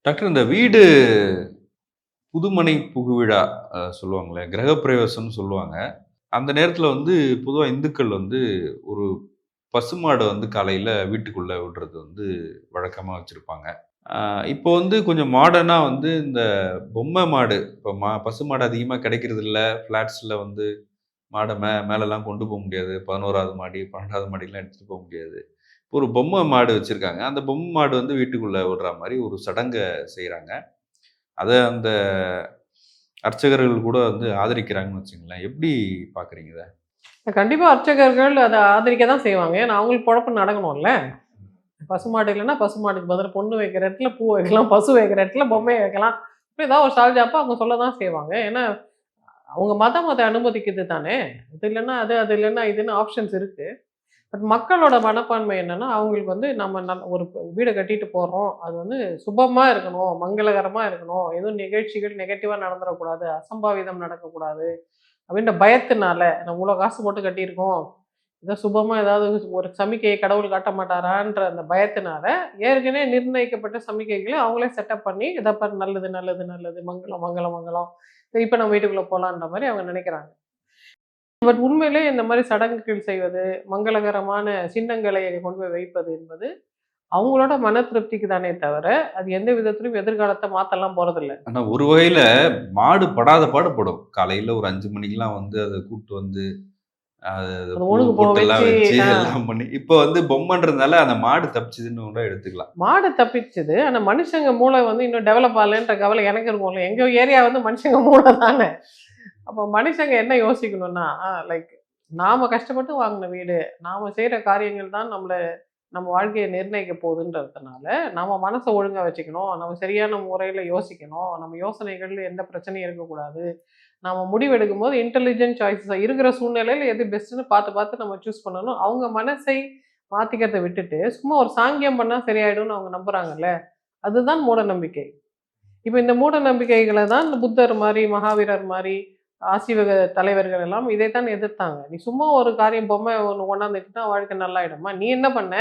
Doctor இந்த வீடு புதுமனை புகுவிழா சொல்லுவாங்களே, கிரகப்பிரவேசம்னு சொல்லுவாங்க. அந்த நேரத்தில வந்து பொதுவா இந்துக்கள் வந்து ஒரு பசுமாட வந்து காலையில வீட்டுக்குள்ள விடுறது வந்து வழக்கமா வச்சிருப்பாங்க. அ இப்போ வந்து கொஞ்சம் மாடர்னா வந்து இந்த பொம்மை மாடு, இப்போ பசுமாடு அதிகமா கிடைக்கிறதில்ல. ஃப்ளாட்ஸ்ல வந்து மாட மேலலாம் கொண்டு போ முடியாது. 11வது மாடி, 12வது மாடிலாம் எடுத்துட்டு போ முடியாது. ஒரு பொம்மை மாடு வச்சிருக்காங்க. அந்த பொம்மை மாடு வந்து வீட்டுக்குள்ள விடுற மாரி ஒரு சடங்க செய்றாங்க. அத அந்த அர்ச்சகர்கள் கூட வந்து ஆதரிக்கிறாங்கன்னு வச்சுக்கங்களேன். எப்படி பார்க்குறீங்க இத? கண்டிப்பா அர்ச்சகர்கள் அத ஆதரிக்க தான் செய்வாங்க. ஏன்னா அவங்களுக்கு பொழப்பு நடக்கணும்ல. பசுமாடு இல்லன்னா, பசுமாட்டுக்கு பதிலா பொண்ணு வைக்கிற இடத்துல பூ வைக்கலாம். பசு வைக்கிற இடத்துல பொம்மைய வைக்கலாம். இப்படி ஏதாவது ஒரு சால்ஜாப்பா அவங்க சொல்ல தான் செய்வாங்க. ஏன்னா, அவங்க மதம் அத அனுமதிக்குது தானே. இது இல்லன்னா அது, அது இல்லன்னா இதுன்னு ஆப்ஷன்ஸ் இருக்கு. பட் மக்களோட மனப்பான்மை என்னன்னா, அவங்களுக்கு வந்து நம்ம ஒரு வீட கட்டிட்டு போறோம். அது வந்து சுபமா இருக்கணும், மங்களகரமா இருக்கணும். எதுவும் நிகழ்ச்சிகள் நெகட்டிவா நடந்துறக்கூடாது. அசம்பாவிதம் நடக்கக்கூடாது. அப்படின்ற பயத்தினால, நம்ம இவ்வளோ காசு போட்டு கட்டியிருக்கோம். ஏதோ சுபமா ஏதாவது ஒரு சமிக்கையை கடவுள் காட்ட மாட்டாரான்ற அந்த பயத்தினால, ஏற்கனவே நிர்ணயிக்கப்பட்ட சமிக்கைகள அவங்களே செட்டப் பண்ணி, இத பாரு நல்லது, நல்லது, நல்லது, மங்களம், மங்களம், மங்களம். இப்ப நம்ம வீட்டுக்குள்ள போலான்ற மாரி அவங்க நினைக்கிறாங்க. பட் உண்மையிலேயே இந்த மாரி சடங்குகள் செய்வது, மங்களகரமான சின்னங்களை கொண்டு போய் வைப்பது என்பது, அவங்களோட மன திருப்திக்கு தானே தவிர, அது எந்த விதத்திலும் எதிர்காலத்த மாத்தலாம் போறதில்ல. ஆனா ஒரு வகையில மாடு படாத பாடு படும். காலையில ஒரு 5 மணிக்கெல்லாம் வந்து அத கூட்டு வந்து, அத அது பூ ஒழுங்கு போக பொட்டெல்லாம் வச்சு வச்சு ஆ. எல்லாம் பண்ணி இப்போ வந்து பொம்மைன்றதுனால அந்த மாடு தப்பிச்சுதுன்னு கூட எடுத்துக்கலாம். மாடு தப்பிச்சுது. ஆனா மனுஷங்க மூளை வந்து இன்னும் டெவலப் ஆகலன்ற கவலை எனக்கு இருக்கும்ல. எங்க ஏரியா வந்து மனுஷங்க மூளை தானே. அப்போ மனுஷங்க என்ன யோசிக்கணும்னா, லைக் நாம கஷ்டப்பட்டு வாங்குன வீடு, நாம செய்ற காரியங்கள் தான் நம்ம வாழ்க்கைய நிர்ணயிக்க போகுதுன்றதுனால, நம்ம மனச ஒழுங்கா வச்சுக்கணும். நம்ம சரியான முறையில யோசிக்கணும். நம்ம யோசனைகள்ல எந்த பிரச்சனையும் இருக்கக்கூடாது. நாம முடிவு எடுக்கும்போது இன்டெலிஜென்ட் சாய்ஸஸா இருக்கிற சூழ்நிலையில எது பெஸ்ட்டுன்னு பார்த்து, பார்த்து நம்ம சூஸ் பண்ணணும். அவங்க மனசை மாத்திக்கிறத விட்டுட்டு, சும்மா ஒரு சாங்கியம் பண்ணா சரியாயிடும்னு அவங்க நம்புறாங்கல்ல. அதுதான் மூட நம்பிக்கை. இப்ப இந்த மூட நம்பிக்கைகள தான் இந்த புத்தர் மாரி, மகாவீரர் மாரி, ஆசீவக தலைவர்கள் எல்லாம் இதைத்தான் எதிர்த்தாங்க. "நீ சும்மா ஒரு காரியம் பொம்மை ஒண்ணு கொண்டாந்து வச்சுட்டா வாழ்க்கை நல்லாயிடுமா? நீ என்ன பண்ண?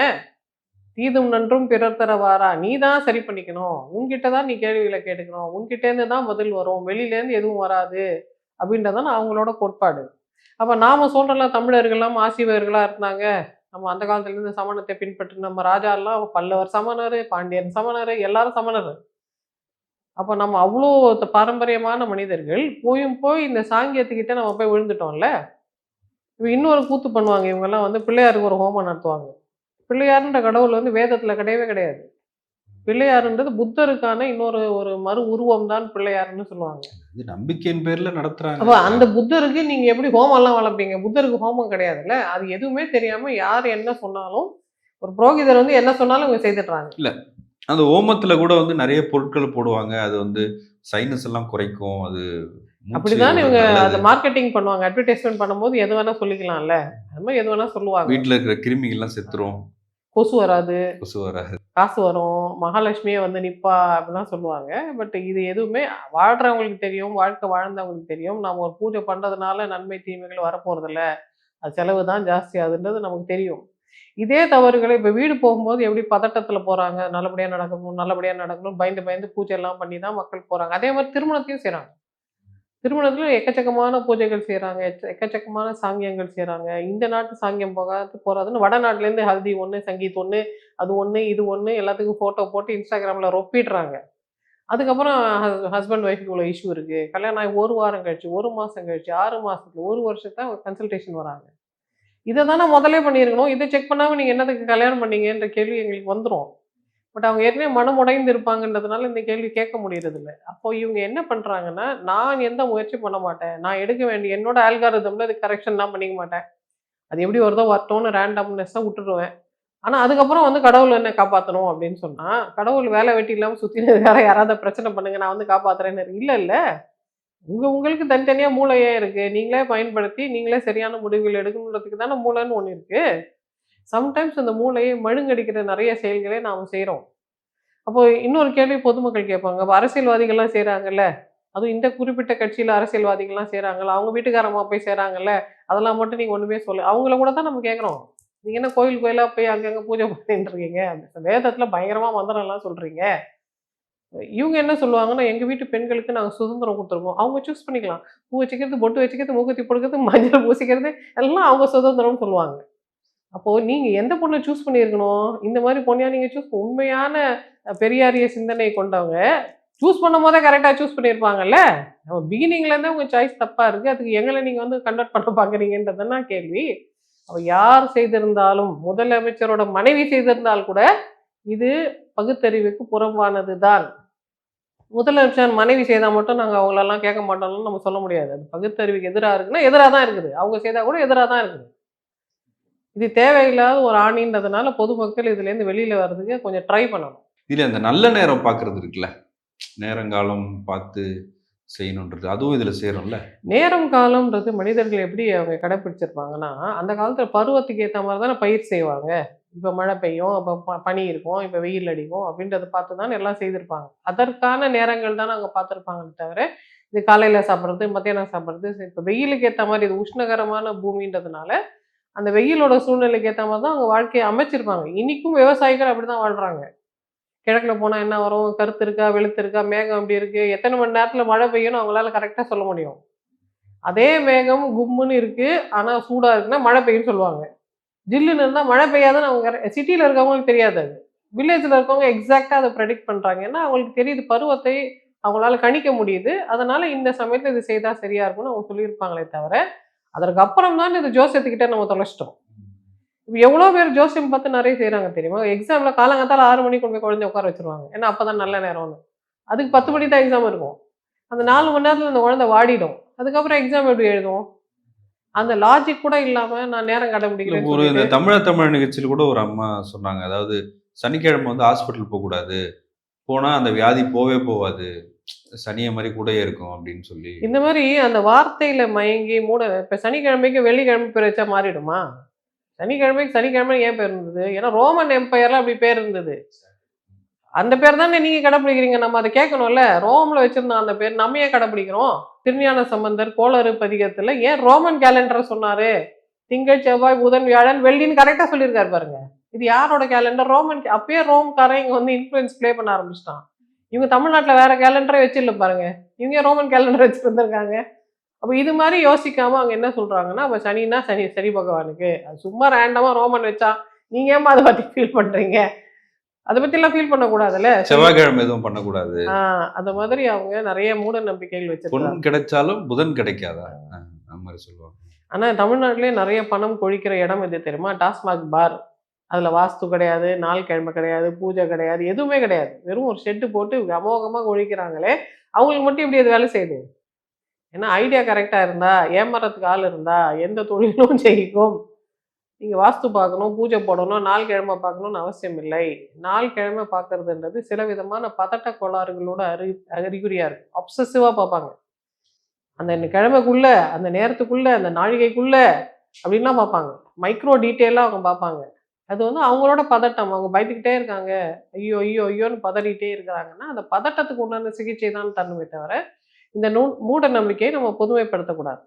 தீதும் நன்றும் பிறர் தர வாரா? நீ தான் சரி பண்ணிக்கணும். உன்கிட்ட தான் நீ கேள்விகள கேட்டுக்கணும். உன்கிட்டேருந்து தான் பதில் வரும். வெளியிலேருந்து எதுவும் வராது." அப்படின்றது தான் அவங்களோட கோட்பாடு. அப்ப நாம சொல்றோம்ல தமிழர்கள்லாம் ஆசீவகர்களா இருந்தாங்க. நம்ம அந்த காலத்துலேருந்து சமணத்தை பின்பற்றி நம்ம ராஜாலாம் பல்லவர் சமணரு, பாண்டியன் சமணரு, எல்லாரும் சமணரு. அப்ப நம்ம அவ்ளோ பாரம்பரியமான மனிதர்கள் போய் இந்த சாங்கியத்துக்கிட்ட நம்ம போய் விழுந்துட்டோம்ல. இப்ப இன்னொரு கூத்து பண்ணுவாங்க. இவங்கலாம் வந்து பிள்ளையாருக்கு ஒரு ஹோமம் நடத்துவாங்க. பிள்ளையார்ன்ற கடவுள் வந்து வேதத்துல கிடையவே கிடையாது. பிள்ளையாருன்றது புத்தருக்கான இன்னொரு ஒரு மறு உருவம் தான் பிள்ளையார்ன்னு சொல்லுவாங்க. இது நம்பிக்கையின் பேர்ல நடத்துறாங்க. அப்ப அந்த புத்தருக்கு நீங்க எப்படி ஹோமம்லாம் வளர்ப்பீங்க? புத்தருக்கு ஹோமம் கிடையாதுல்ல. அது எதுவுமே தெரியாம யார் என்ன சொன்னாலும், ஒரு புரோகிதர் வந்து என்ன சொன்னாலும் இவங்க செய்துடுறாங்க. இல்ல. அந்த ஓமத்துல கூட வந்து நெறைய பொருட்கள் போடுவாங்க. அது வந்து சைனஸ் எல்லாம் குறைக்கும். அது மூச்சு அப்படிதான் விட இவங்க அத நல்லது. மார்க்கெட்டிங் பண்ணுவாங்க. அட்வர்டைஸ்மென்ட் பண்ணும்போது எது வேணா சொல்லிக்கலாம்ல. அது மாரி எது வேணா சொல்லுவாங்க. வீட்ல இருக்கிற கிருமிகள்லாம் அ செத்துரும். கொசு வராது, கொசு வராது. காசு வரும், மகாலட்சுமியே வந்து நிப்பா அப்படிலாம் சொல்லுவாங்க. பட் இது எதுவுமே வாழ்றவங்களுக்கு தெரியும், வாழ்க்கை வாழ்ந்தவங்களுக்கு தெரியும். நாம ஒரு பூஜை பண்றதுனால நன்மை, தீமைகள் வரப்போறதில்ல. அது செலவு தான் ஜாஸ்தி ஆகுதுன்றது நமக்கு தெரியும். இதே தவறுகள இப்ப வீடு போகும்போது எப்படி பதட்டத்துல போறாங்க. நல்லபடியா நடக்கணும், நல்லபடியா நடக்கணும் பயந்து, பயந்து பூஜைலாம் பண்ணி தான் மக்கள் போறாங்க. அதே மாரி திருமணத்தையும் செய்றாங்க. திருமணத்துல எக்கச்சக்கமான பூஜைகள் செய்றாங்க. எக்கச்சக்கமான சாங்கியங்கள் செய்றாங்க. இந்த நாட்டு சாங்கியம் போறாதுன்னு வடநாட்டுலேருந்து ஹல்தி ஒண்ணு, சங்கீத் ஒண்ணு, அது ஒண்ணு, இது ஒண்ணு எல்லாத்துக்கும் ஃபோட்டோ போட்டு Instagramல ரொப்பிடுறாங்க. அதுக்கப்புறம் ஹஸ்பண்ட் ஒய்ஃப்க்கு இவ்வளோ இஷ்யூ இருக்கு. கல்யாணம் ஆகி 1 வாரம் கழிச்சு, 1 மாசம் கழிச்சு, 6 மாசத்துல, 1 வருஷத்துல கன்சல்டேஷன் வராங்க. இத தானே முதலே பண்ணியிருக்கணும். இத செக் பண்ணாம நீங்க என்னத்துக்கு கல்யாணம் பண்ணீங்கன்ற கேள்வி எங்களுக்கு வந்துரும். பட் அவங்க ஏற்கனவே மனம் உடைந்து இருப்பாங்கன்றதுனால இந்த கேள்வி கேட்க முடியறதில்ல. அப்போ இவங்க என்ன பண்றாங்கன்னா, நான் எந்த முயற்சியும் பண்ண மாட்டேன். நான் எடுக்க வேண்டிய என்னோட ஆல்காரிதம்ல இது கரெக்ஷன்லாம் பண்ணிக்க மாட்டேன். அது எப்படி வருதோ வரட்டும்னு ரேண்டம்னெஸ்ஸா விட்டுருவேன். ஆனா அதுக்கப்புறம் வந்து கடவுள் என்ன காப்பாத்தணும் அப்படின்னு சொன்னா, கடவுள் வேலை வெட்டி இல்லாம சுத்தின்னு இருக்காரா யாராவது பிரச்சனை பண்ணுங்க நான் வந்து காப்பாத்துறேன்னு இல்ல, இல்ல. உங்களுக்கு தனித்தனியா மூளை ஏன் இருக்கு? நீங்களே பயன்படுத்தி நீங்களே சரியான முடிவுகள் எடுக்கணுன்றதுக்கு தானே மூளைன்னு ஒண்ணு இருக்கு. சம்டைம்ஸ் அந்த மூளையை மழுங்கடிக்கிற நெறைய செயல்களை நாம செய்றோம். அப்போ இன்னொரு கேள்வி பொதுமக்கள் கேட்பாங்க. அப்ப அரசியல்வாதிகள்லாம் செய்றாங்கல்ல, அதுவும் இந்த குறிப்பிட்ட கட்சியில அரசியல்வாதிகள்லாம் செய்றாங்கல்ல, அவங்க வீட்டுக்காரம்மா போய் செய்றாங்கல்ல, அதெல்லாம் மட்டும் நீங்க ஒண்ணுமே அவங்கள கூட தான் நம்ம கேட்குறோம். நீங்க என்ன கோயில் கோயிலா போய் அங்கங்க பூஜை பண்ணிட்டு இருக்கீங்க? வேதத்துல பயங்கரமா மந்திரம்லாம் சொல்றீங்க. இவங்க என்ன சொல்லுவாங்கன்னா, எங்க வீட்டு பெண்களுக்கு நாங்க சுதந்திரம் குடுத்துருக்கோம். அவங்க சூஸ் பண்ணிக்கலாம். பூ வச்சுக்கிறது, பொட்டு வச்சுக்கிறது, மூக்குத்தி போடுறது, மஞ்சள் பூசிக்கிறது எல்லாம் அவங்க சுதந்திரம்னு சொல்லுவாங்க. அப்போ நீங்க எந்த பொண்ண சூஸ் பண்ணியிருக்கணும்? இந்த மாரி பொண்ணையா நீங்க உண்மையான பெரியாரிய சிந்தனை கொண்டவங்க, சூஸ் பண்ணும்போதே கரெக்ட்டா சூஸ் பண்ணியிருப்பாங்கல்ல. நம்ம பிகினிங்ல இருந்தே உங்க சாய்ஸ் தப்பா இருக்கு. அதுக்கு எங்கள நீங்க வந்து கன்வெர்ட் பண்ண பார்க்குறீங்கன்றது தான கேள்வி. அப்ப யார் செய்திருந்தாலும், முதலமைச்சரோட மனைவி செய்திருந்தால் கூட, இது பகுத்தறிவுக்கு புறம்பானது தான். முதலமைச்சர் மனைவி செய்தா மட்டும் நாங்க அவங்களலாம் கேட்க மாட்டோம்னு நம்ம சொல்ல முடியாது. அது பகுத்தறிவுக்கு எதிரா இருக்குன்னா, எதிரா தான் இருக்குது. அவங்க செய்தா கூட எதிரா தான் இருக்குது. இது தேவையில்லாத ஒரு ஆணின்றதுனால பொதுமக்கள் இதுலேருந்து வெளியில வர்றதுக்கு கொஞ்சம் ட்ரை பண்ணணும். இதுல அந்த நல்ல நேரம் பார்க்கறது இருக்குல்ல. நேரங்காலம் பார்த்து செய்யணுன்றது. அதுவும் இதுல சேரும்ல. நேரம் காலம்ன்றது மனிதர்கள் எப்படி அவங்க கடைப்பிடிச்சிருப்பாங்கன்னா, அந்த காலத்துல பருவத்துக்கு ஏத்த மாரி தானே பயிர் செய்வாங்க. இப்ப மழை பெய்யும், அப்ப பனி இருக்கும், இப்ப வெயில் அடிக்கும் அப்படின்றத பார்த்து தானே எல்லாம் செய்திருப்பாங்க. அதற்கான நேரங்கள் தானே அவங்க பார்த்துருப்பாங்களே தவிர, இது காலையில சாப்பிடுறது, மத்தியானம் சாப்பிடுறது, இப்ப வெயிலுக்கு ஏத்த மாரி இது உஷ்ணகரமான பூமின்றதுனால, அந்த வெயிலோட சூழ்நிலைக்கு ஏத்த மாரி தான் அவங்க வாழ்க்கைய அமைச்சிருப்பாங்க. இன்னைக்கும் விவசாயிகள் அப்படிதான் வாழ்றாங்க. கிழக்குல போனா என்ன வரும்? கருத்து இருக்கா? வெளுத்து இருக்கா? மேகம் எப்படி இருக்கு? எத்தன மணி நேரத்துல மழை பெய்யும்னு அவங்களால கரெக்ட்டா சொல்ல முடியும். அதே மேகம் கும்முன்னு இருக்கு. ஆனா சூடா இருக்குன்னா மழை பெய்யும்ன்னு சொல்லுவாங்க. ஜில்லுன்னு இருந்தா மழை பெய்யாதுன்னு அவங்க சிட்டில இருக்கவங்களுக்கு தெரியாது அது. வில்லேஜ்ல இருக்கவங்க எக்ஸாக்ட்டா அத பிரெடிக்ட் பண்றாங்க. ஏன்னா அவங்களுக்கு தெரியுது பருவத்தை அவங்களால கணிக்க முடியுது. அதனால இந்த சமயத்துல இது செய்தா சரியா இருக்கும்னு அவங்க சொல்லியிருப்பாங்களே தவிர, அதற்கு அப்புறம் தான் இது ஜோசியத்துக்கிட்ட நம்ம தொலைச்சிட்டோம். இப்ப எவ்வளோ பேர் ஜோசியம் பார்த்து நெறைய செய்றாங்க தெரியுமா? எக்ஸாம்ல காலங்காத்தால 6 மணிக்கு கொண்டு போய் குழந்தைய உட்கார வச்சுருவாங்க. ஏன்னா அப்பதான் நல்ல நேரம்னு. அதுக்கு 10 மணிக்கு தான் எக்ஸாம் இருக்கும். அந்த 4 மணி நேரத்துல அந்த குழந்தை வாடிடும். அதுக்கப்புறம் எக்ஸாம் எப்படி எழுதும்? அந்த லாஜிக் கூட இல்லாம நான் நேரம் இல்ல கடைபிடிக்கிறேன்னு ஒரு இந்த சொல்லிட்டு தமிழ் நிகழ்ச்சியில கூட ஒரு அம்மா சொன்னாங்க. அதாவது சனிக்கிழமை வந்து ஹாஸ்பிட்டல் போக்கூடாது. போனா அந்த வியாதி போவே போவாது. சனிய மாரி கூடயே இருக்கும் அப்படின்னு சொல்லி. இந்த மாரி அந்த வார்த்தையில மயங்கி இப்ப சனிக்கிழமைக்கு வெள்ளிக்கிழமை பேர் வச்சா மாறிடுமா? சனிக்கிழமைக்கு சனிக்கிழமை ஏன் பேர் இருந்தது? ஏன்னா ரோமன் எம்பையர்ல அப்படி பேர் இருந்தது. அந்த பேர் தானே நீங்க கடைப்பிடிக்கிறீங்க. நம்ம அத கேட்கணும்ல. ரோம்ல வச்சிருந்தான் அந்த பேர். நம்ம ஏன் கடைப்பிடிக்கிறோம்? திருஞான சம்பந்தர் கோளறு பதிகத்துல ஏன் ரோமன் கேலண்டர சொன்னாரு? திங்கள், செவ்வாய், புதன், வியாழன், வெள்ளின்னு கரெக்ட்டா சொல்லியிருக்காரு பாருங்க. இது யாரோட கேலண்டர்? அப்பயே ரோம்காரன் இங்க வந்து இன்ஃப்ளூயன்ஸ் ப்ளே பண்ண ஆரம்பிச்சுட்டான். இவங்க தமிழ்நாட்டுல வேற கேலண்டரே வச்சில்ல பாருங்க. இவங்க ஏன் ரோமன் கேலண்டர் வச்சிருந்திருக்காங்க. அப்ப இது மாரி யோசிக்காம அவங்க என்ன சொல்றாங்கன்னா, அப்ப சனின்னா சனி பகவானுக்கு. அது சும்மா ரேண்டமா ரோமன் வச்சா, நீங்க ஏம்மா அத பத்தி ஃபீல் பண்றீங்க? அத பத்திலாம் ஃபீல் பண்ணக்கூடாதுல்ல. செவ்வாய்க்கிழமை எதுவும் பண்ணக்கூடாது. ஆ அந்த மாதிரி அவங்க நெறைய மூட நம்பிக்கைகள் பொன் வச்சிருக்காங்க. கிடைச்சாலும் புதன் கிடைக்காதா? அந்த மாரி சொல்லுவாங்க. ஆனா தமிழ்நாட்டிலேயே நெறைய பணம் கொழிக்கிற இடம் எது தெரியுமா? டாஸ்மாக் பார். அதுல வாஸ்து கிடையாது, நாள் கிழமை கிடையாது, பூஜை கிடையாது, எதுவுமே கிடையாது. வெறும் ஒரு ஷெட் போட்டு அமோகமா கொழிக்கிறாங்களே! அவங்களுக்கு மட்டும் எப்படி அது வேலை செய்யுது? ஏன்னா ஐடியா கரெக்ட்டா இருந்தா, ஏமாறதுக்கு ஆள் இருந்தா, எந்த தொழிலும் ஜெயிக்கும். நீங்க வாஸ்து பார்க்கணும், பூஜை போடணும், நாள் கிழமை பார்க்கணும்னு அவசியம் இல்லை. நாள் கிழமை பார்க்கறதுன்றது சில விதமான பதட்ட கோளாறுகளோட அறிகுறியா இருக்கு. அப்சசிவா பார்ப்பாங்க. அந்த கிழமைக்குள்ள, அந்த நேரத்துக்குள்ள, அந்த நாழிகைக்குள்ள அப்படின்லாம் பார்ப்பாங்க. மைக்ரோ டீட்டெயிலா அவங்க பார்ப்பாங்க. அது வந்து அவங்களோட பதட்டம். அவங்க பயந்துக்கிட்டே இருக்காங்க. ஐயோ! ஐயோ! ஐயோன்னு பதறிட்டே இருக்கிறாங்கன்னா, அந்த பதட்டத்துக்கு உண்டான சிகிச்சை தான் தரணுமே தவிர, இந்த மூட நம்பிக்கையை நம்ம பொதுமைப்படுத்தக்கூடாது.